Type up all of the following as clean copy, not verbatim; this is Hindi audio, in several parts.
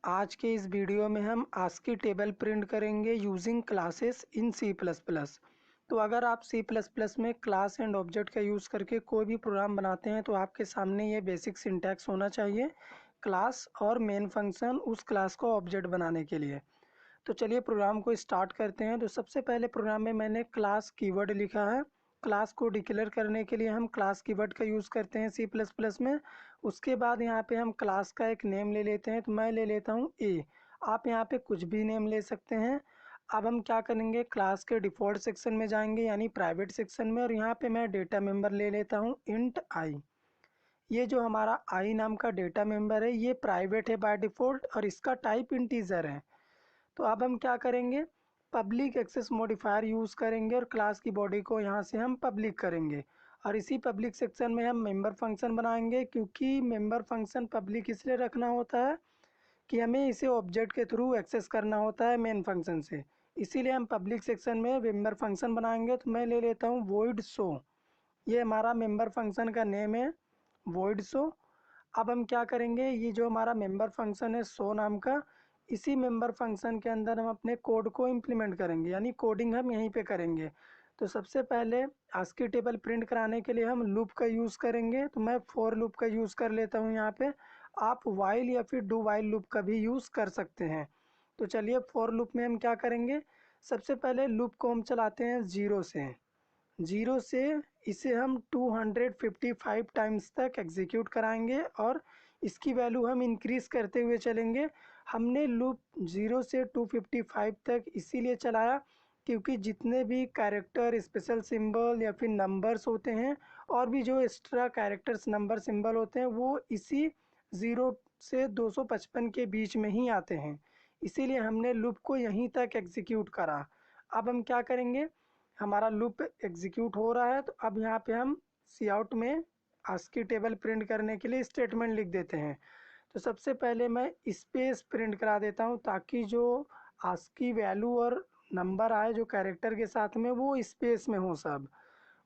आज के इस वीडियो में हम आस्की टेबल प्रिंट करेंगे using classes in C plus plus. तो अगर आप सी प्लस प्लस में क्लास एंड ऑब्जेक्ट का यूज़ करके कोई भी प्रोग्राम बनाते हैं तो आपके सामने ये बेसिक सिंटैक्स होना चाहिए, क्लास और मेन फंक्शन उस क्लास को ऑब्जेक्ट बनाने के लिए। तो चलिए प्रोग्राम को स्टार्ट करते हैं। तो सबसे पहले प्रोग्राम में मैंने क्लास कीवर्ड लिखा है। क्लास को डिक्लेयर करने के लिए हम क्लास कीवर्ड का यूज़ करते हैं सी प्लस प्लस में। उसके बाद यहाँ पे हम क्लास का एक नेम ले लेते हैं। तो मैं ले लेता हूँ ए। आप यहाँ पे कुछ भी नेम ले सकते हैं। अब हम क्या करेंगे, क्लास के डिफ़ॉल्ट सेक्शन में जाएंगे यानी प्राइवेट सेक्शन में, और यहाँ पे मैं डेटा मेंबर ले लेता हूँ इंट आई। ये जो हमारा आई नाम का डेटा मेंबर है ये प्राइवेट है बाय डिफ़ॉल्ट और इसका टाइप इंटीजर है। तो अब हम क्या करेंगे, पब्लिक एक्सेस मॉडिफायर यूज़ करेंगे और क्लास की बॉडी को यहाँ से हम पब्लिक करेंगे। और इसी पब्लिक सेक्शन में हम मेंबर फंक्शन बनाएंगे, क्योंकि मेंबर फंक्शन पब्लिक इसलिए रखना होता है कि हमें इसे ऑब्जेक्ट के थ्रू एक्सेस करना होता है मेन फंक्शन से। इसीलिए हम पब्लिक सेक्शन में मेंबर फंक्शन बनाएंगे। तो मैं ले लेता हूँ वॉइड शो। ये हमारा मेंबर फंक्शन का नेम है, वॉइड शो। अब हम क्या करेंगे, ये जो हमारा मेंबर फंक्शन है शो नाम का, इसी मेंबर फंक्शन के अंदर हम अपने कोड को इम्प्लीमेंट करेंगे यानी कोडिंग हम यहीं पे करेंगे। तो सबसे पहले आस्की टेबल प्रिंट कराने के लिए हम लूप का यूज़ करेंगे। तो मैं फॉर लूप का यूज़ कर लेता हूँ यहाँ पे। आप वाइल या फिर डू वाइल लूप का भी यूज़ कर सकते हैं। तो चलिए फॉर लूप में हम क्या करेंगे, सबसे पहले लूप को हम चलाते हैं ज़ीरो से। ज़ीरो से इसे हम 255 टाइम्स तक एग्जीक्यूट कराएंगे और इसकी वैल्यू हम इंक्रीज़ करते हुए चलेंगे। हमने लूप 0 से 255 तक इसीलिए चलाया क्योंकि जितने भी कैरेक्टर, स्पेशल सिंबल या फिर नंबर्स होते हैं और भी जो एक्स्ट्रा कैरेक्टर्स, नंबर, सिंबल होते हैं वो इसी 0 से 255 के बीच में ही आते हैं। इसीलिए हमने लूप को यहीं तक एग्जीक्यूट करा। अब हम क्या करेंगे, हमारा लूप एग्जीक्यूट हो रहा है तो अब यहाँ पे हम सी आउट में आस्की टेबल प्रिंट करने के लिए स्टेटमेंट लिख देते हैं। तो सबसे पहले मैं स्पेस प्रिंट करा देता हूँ ताकि जो आस्की वैल्यू और नंबर आए जो कैरेक्टर के साथ में वो स्पेस में हो सब।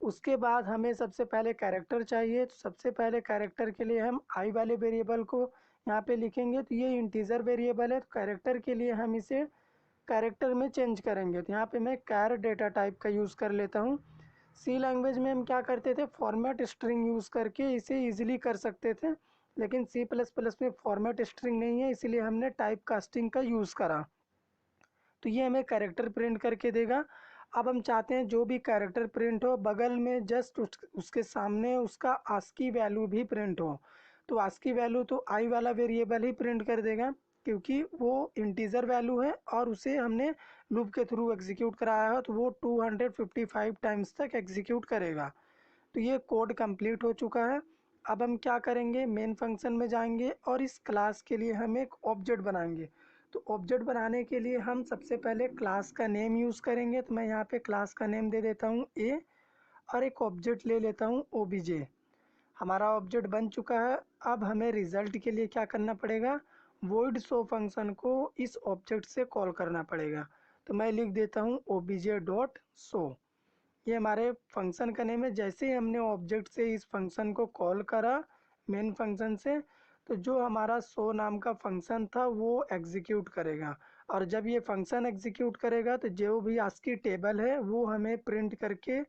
उसके बाद हमें सबसे पहले कैरेक्टर चाहिए। तो सबसे पहले कैरेक्टर के लिए हम आई वाले वेरिएबल को यहाँ पे लिखेंगे। तो ये इंटीजर वेरिएबल है, तो कैरेक्टर के लिए हम इसे कैरेक्टर में चेंज करेंगे। तो यहाँ पे मैं कैर डेटा टाइप का यूज़ कर लेता हूँ। सी लैंग्वेज में हम क्या करते थे, फॉर्मेट स्ट्रिंग यूज़ करके इसे इजीली कर सकते थे, लेकिन सी प्लस प्लस में फॉर्मेट स्ट्रिंग नहीं है, इसीलिए हमने टाइप कास्टिंग का यूज़ करा। तो ये हमें कैरेक्टर प्रिंट करके देगा। अब हम चाहते हैं जो भी कैरेक्टर प्रिंट हो बगल में जस्ट उसके सामने उसका आस्की वैल्यू भी प्रिंट हो। तो आस्की वैल्यू तो आई वाला वेरिएबल ही प्रिंट कर देगा क्योंकि वो इंटीजर वैल्यू है और उसे हमने लूप के थ्रू एग्जीक्यूट कराया है, तो वो 255 टाइम्स तक एग्जीक्यूट करेगा। तो ये कोड कंप्लीट हो चुका है। अब हम क्या करेंगे, मेन फंक्शन में जाएंगे और इस क्लास के लिए हम एक ऑब्जेक्ट बनाएंगे। तो ऑब्जेक्ट बनाने के लिए हम सबसे पहले क्लास का नेम यूज़ करेंगे। तो मैं यहाँ पे क्लास का नेम दे देता हूँ ए और एक ऑब्जेक्ट ले लेता हूँ ओबीजे। हमारा ऑब्जेक्ट बन चुका है। अब हमें रिज़ल्ट के लिए क्या करना पड़ेगा, वॉइड शो फंक्शन को इस ऑब्जेक्ट से कॉल करना पड़ेगा। तो मैं लिख देता हूँ ओबीजे डॉट शो। ये हमारे फंक्शन का नेम है। जैसे ही हमने ऑब्जेक्ट से इस फंक्शन को कॉल करा मेन फंक्शन से, तो जो हमारा शो नाम का फंक्शन था वो एग्जीक्यूट करेगा। और जब ये फंक्शन एग्जीक्यूट करेगा तो जो भी आस्की टेबल है वो हमें प्रिंट करके